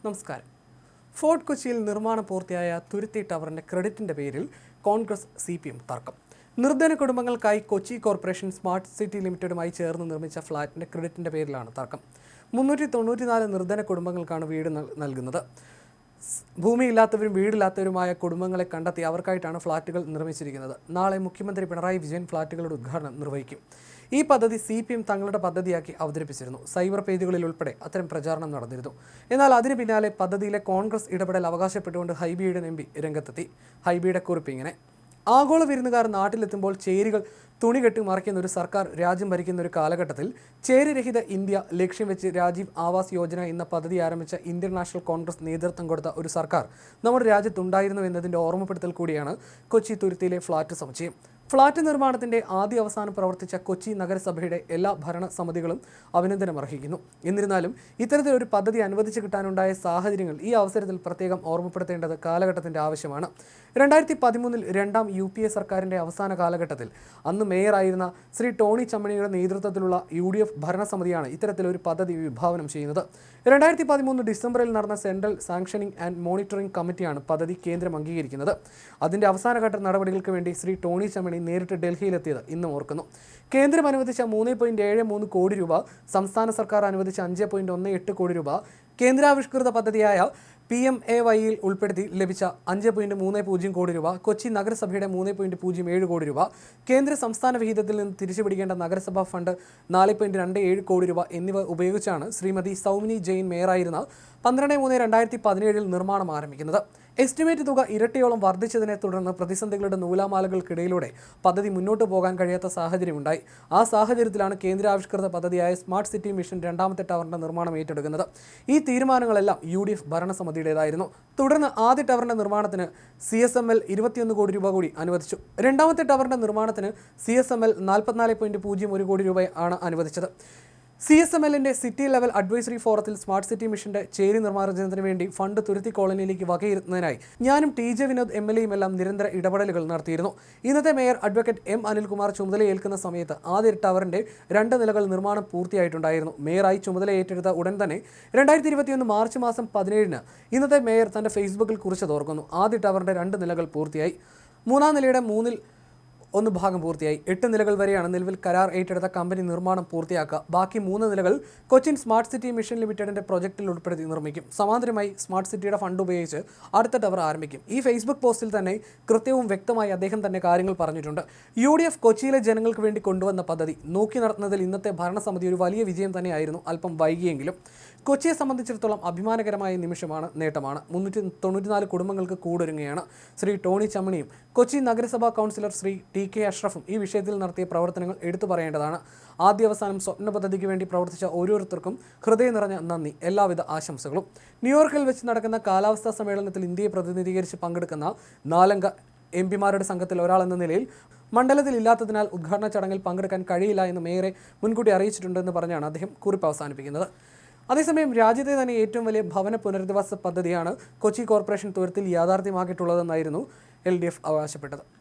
നമസ്കാരം. ഫോർട്ട് കൊച്ചിയിൽ നിർമ്മാണം പൂർത്തിയായ തുരുത്തി ടവറിന്റെ ക്രെഡിറ്റിന്റെ പേരിൽ കോൺഗ്രസ് CPM തർക്കം. നിർധന കുടുംബങ്ങൾക്കായി കൊച്ചി കോർപ്പറേഷൻ സ്മാർട്ട് സിറ്റി ലിമിറ്റഡുമായി ചേർന്ന് നിർമ്മിച്ച ഫ്ളാറ്റിന്റെ ക്രെഡിറ്റിന്റെ പേരിലാണ് തർക്കം. 394 നിർധന കുടുംബങ്ങൾക്കാണ് വീട് നൽകുന്നത്. ഭൂമിയില്ലാത്തവരും വീടില്ലാത്തവരുമായ കുടുംബങ്ങളെ കണ്ടെത്തി അവർക്കായിട്ടാണ് ഫ്ളാറ്റുകൾ നിർമ്മിച്ചിരിക്കുന്നത്. നാളെ മുഖ്യമന്ത്രി പിണറായി വിജയൻ ഫ്ളാറ്റുകളുടെ ഉദ്ഘാടനം നിർവഹിക്കും. ഈ പദ്ധതി CPM തങ്ങളുടെ പദ്ധതിയാക്കി അവതരിപ്പിച്ചിരുന്നു. സൈബർ പേജുകളിൽ ഉൾപ്പെടെ അത്തരം പ്രചാരണം നടന്നിരുന്നു. എന്നാൽ അതിന് പിന്നാലെ പദ്ധതിയിലെ കോൺഗ്രസ് ഇടപെടൽ അവകാശപ്പെട്ടുകൊണ്ട് ഹൈബിയുടെ MP രംഗത്തെത്തി. ഹൈബിയുടെ കുറിപ്പ് ഇങ്ങനെ: ആഗോള വിരുന്നുകാർ നാട്ടിലെത്തുമ്പോൾ ചേരികൾ തുണികെട്ടി മറിക്കുന്ന ഒരു സർക്കാർ രാജ്യം ഭരിക്കുന്ന ഒരു കാലഘട്ടത്തിൽ ചേരിരഹിത ഇന്ത്യ ലക്ഷ്യം വെച്ച് രാജീവ് ആവാസ് യോജന എന്ന പദ്ധതി ആരംഭിച്ച ഇന്ത്യൻ നാഷണൽ കോൺഗ്രസ് നേതൃത്വം കൊടുത്ത ഒരു സർക്കാർ നമ്മുടെ രാജ്യത്തുണ്ടായിരുന്നു എന്നതിൻ്റെ ഓർമ്മപ്പെടുത്തൽ കൂടിയാണ് കൊച്ചി തുരുത്തിയിലെ ഫ്ളാറ്റ് സമുച്ചയം. ഫ്ളാറ്റ് നിർമ്മാണത്തിന്റെ ആദ്യ അവസാനം പ്രവർത്തിച്ച കൊച്ചി നഗരസഭയുടെ എല്ലാ ഭരണസമിതികളും അഭിനന്ദനം അർഹിക്കുന്നു. എന്നിരുന്നാലും ഇത്തരത്തിലൊരു പദ്ധതി അനുവദിച്ചു കിട്ടാനുണ്ടായ സാഹചര്യങ്ങൾ ഈ അവസരത്തിൽ പ്രത്യേകം ഓർമ്മപ്പെടുത്തേണ്ടത് കാലഘട്ടത്തിന്റെ ആവശ്യമാണ്. 2013 രണ്ടാം UPA സർക്കാരിന്റെ അവസാന കാലഘട്ടത്തിൽ അന്ന് മേയറായിരുന്ന ശ്രീ ടോണി ചമ്മണിയുടെ നേതൃത്വത്തിലുള്ള UDF ഭരണസമിതിയാണ് ഇത്തരത്തിലൊരു പദ്ധതി വിഭാവനം ചെയ്യുന്നത്. 2013 ഡിസംബറിൽ നടന്ന സെൻട്രൽ സാങ്ഷനിങ് ആൻഡ് മോണിറ്ററിംഗ് കമ്മിറ്റിയാണ് പദ്ധതി കേന്ദ്രം അംഗീകരിക്കുന്നത്. അതിന്റെ അവസാനഘട്ട നടപടികൾക്ക് വേണ്ടി ശ്രീ ടോണി ചമ്മണി നേരിട്ട് ഡൽഹിയിലെത്തിയത് ഇന്നും ഓർക്കുന്നു. കേന്ദ്രം അനുവദിച്ച 3.73 കോടി രൂപ, സംസ്ഥാന സർക്കാർ അനുവദിച്ച 5.18 കോടി രൂപ, കേന്ദ്രാവിഷ്കൃത പദ്ധതിയായ PMAYയിൽ ഉൾപ്പെടുത്തി ലഭിച്ച 5.30 കോടി രൂപ, കൊച്ചി നഗരസഭയുടെ 3.07 കോടി രൂപ, കേന്ദ്ര സംസ്ഥാന വിഹിതത്തിൽ നിന്ന് തിരിച്ചുപിടിക്കേണ്ട നഗരസഭാ ഫണ്ട് 4.27 കോടി രൂപ എന്നിവ ഉപയോഗിച്ചാണ് ശ്രീമതി സൗമിനി ജെയിൻ മേയറായിരുന്ന 12/3/2017 നിർമ്മാണം ആരംഭിക്കുന്നത്. എസ്റ്റിമേറ്റ് തുക ഇരട്ടിയോളം വർദ്ധിച്ചതിനെ തുടർന്ന് പ്രതിസന്ധികളുടെ നൂലാമാലകൾക്കിടയിലൂടെ പദ്ധതി മുന്നോട്ട് പോകാൻ കഴിയാത്ത സാഹചര്യമുണ്ടായി. ആ സാഹചര്യത്തിലാണ് കേന്ദ്രാവിഷ്കൃത പദ്ധതിയായ സ്മാർട്ട് സിറ്റി മിഷൻ രണ്ടാമത്തെ ടവറിന്റെ നിർമ്മാണം ഏറ്റെടുക്കുന്നത്. ഈ തീരുമാനങ്ങളെല്ലാം UDF ഭരണസമിതിയുടേതായിരുന്നു. തുടർന്ന് ആദ്യ ടവറിന്റെ നിർമ്മാണത്തിന് CSML 21 കോടി രൂപ കൂടി അനുവദിച്ചു. രണ്ടാമത്തെ ടവറിന്റെ നിർമ്മാണത്തിന് CSML 44.01 കോടി രൂപയാണ് അനുവദിച്ചത്. CSMLന്റെ സിറ്റി ലെവൽ അഡ്വൈസറി ഫോറത്തിൽ സ്മാർട്ട് സിറ്റി മിഷന്റെ ചേരി നിർമ്മാർജ്ജനത്തിന് വേണ്ടി ഫണ്ട് തുരുത്തി കോളനിയിലേക്ക് വകയിരുത്തുന്നതിനായി ഞാനും TJ വിനോദ് MLAയും എല്ലാം നിരന്തര ഇടപെടലുകൾ നടത്തിയിരുന്നു. ഇന്നത്തെ മേയർ അഡ്വക്കേറ്റ് M അനിൽകുമാർ ചുമതലയേൽക്കുന്ന സമയത്ത് ആദ്യ ടവറിന്റെ 2 നിലകൾ നിർമ്മാണം പൂർത്തിയായിട്ടുണ്ടായിരുന്നു. മേയറായി ചുമതല ഏറ്റെടുത്ത ഉടൻ തന്നെ 2021 മാർച്ച് മാസം 17-ന് ഇന്നത്തെ മേയർ തന്റെ ഫേസ്ബുക്കിൽ കുറിച്ചതോർക്കുന്നു. ആദ്യ ടവറിന്റെ 2 നിലകൾ പൂർത്തിയായി. 3-ാം നിലയുടെ 1 ഭാഗം പൂർത്തിയായി. 8 നിലകൾ വരെയാണ് നിലവിൽ കരാർ ഏറ്റെടുത്ത കമ്പനി നിർമ്മാണം പൂർത്തിയാക്കുക. ബാക്കി 3 നിലകൾ കൊച്ചിൻ സ്മാർട്ട് സിറ്റി മിഷൻ ലിമിറ്റഡിന്റെ പ്രൊജക്റ്റിൽ ഉൾപ്പെടുത്തി നിർമ്മിക്കും. സമാന്തരമായി സ്മാർട്ട് സിറ്റിയുടെ ഫണ്ട് ഉപയോഗിച്ച് അടുത്ത ടവർ ആരംഭിക്കും. ഈ ഫേസ്ബുക്ക് പോസ്റ്റിൽ തന്നെ കൃത്യവും വ്യക്തമായി അദ്ദേഹം തന്നെ കാര്യങ്ങൾ പറഞ്ഞിട്ടുണ്ട്. UDF കൊച്ചിയിലെ ജനങ്ങൾക്ക് വേണ്ടി കൊണ്ടുവന്ന പദ്ധതി നോക്കി നടത്തുന്നതിൽ ഇന്നത്തെ ഭരണസമിതി ഒരു വലിയ വിജയം തന്നെയായിരുന്നു. അല്പം വൈകിയെങ്കിലും കൊച്ചിയെ സംബന്ധിച്ചിടത്തോളം അഭിമാനകരമായ നിമിഷമാണ്, നേട്ടമാണ്. 394 കുടുംബങ്ങൾക്ക് കൂടൊരുങ്ങുകയാണ്. ശ്രീ ടോണി ചമ്മണിയും കൊച്ചി നഗരസഭാ കൗൺസിലർ ശ്രീ TK അഷ്റഫും ഈ വിഷയത്തിൽ നടത്തിയ പ്രവർത്തനങ്ങൾ എടുത്തു പറയേണ്ടതാണ്. ആദ്യാവസാനം സ്വപ്ന പദ്ധതിക്ക് വേണ്ടി പ്രവർത്തിച്ച ഓരോരുത്തർക്കും ഹൃദയം നിറഞ്ഞ നന്ദി, എല്ലാവിധ ആശംസകളും. ന്യൂയോർക്കിൽ വെച്ച് നടക്കുന്ന കാലാവസ്ഥാ സമ്മേളനത്തിൽ ഇന്ത്യയെ പ്രതിനിധീകരിച്ച് പങ്കെടുക്കുന്ന 4 MPമാരുടെ സംഘത്തിൽ ഒരാളെന്ന നിലയിൽ മണ്ഡലത്തിൽ ഇല്ലാത്തതിനാൽ ഉദ്ഘാടന ചടങ്ങിൽ പങ്കെടുക്കാൻ കഴിയില്ല എന്ന് മേയറെ മുൻകൂട്ടി അറിയിച്ചിട്ടുണ്ടെന്ന് പറഞ്ഞാണ് അദ്ദേഹം കുറിപ്പ് അവസാനിപ്പിക്കുന്നത്. അതേസമയം രാജ്യത്തെ തന്നെ ഏറ്റവും വലിയ ഭവന പുനരധിവാസ പദ്ധതിയാണ് കൊച്ചി കോർപ്പറേഷൻ തുരുത്തിൽ യാഥാർത്ഥ്യമാക്കിയിട്ടുള്ളതെന്നായിരുന്നു LDF അവകാശപ്പെട്ടത്.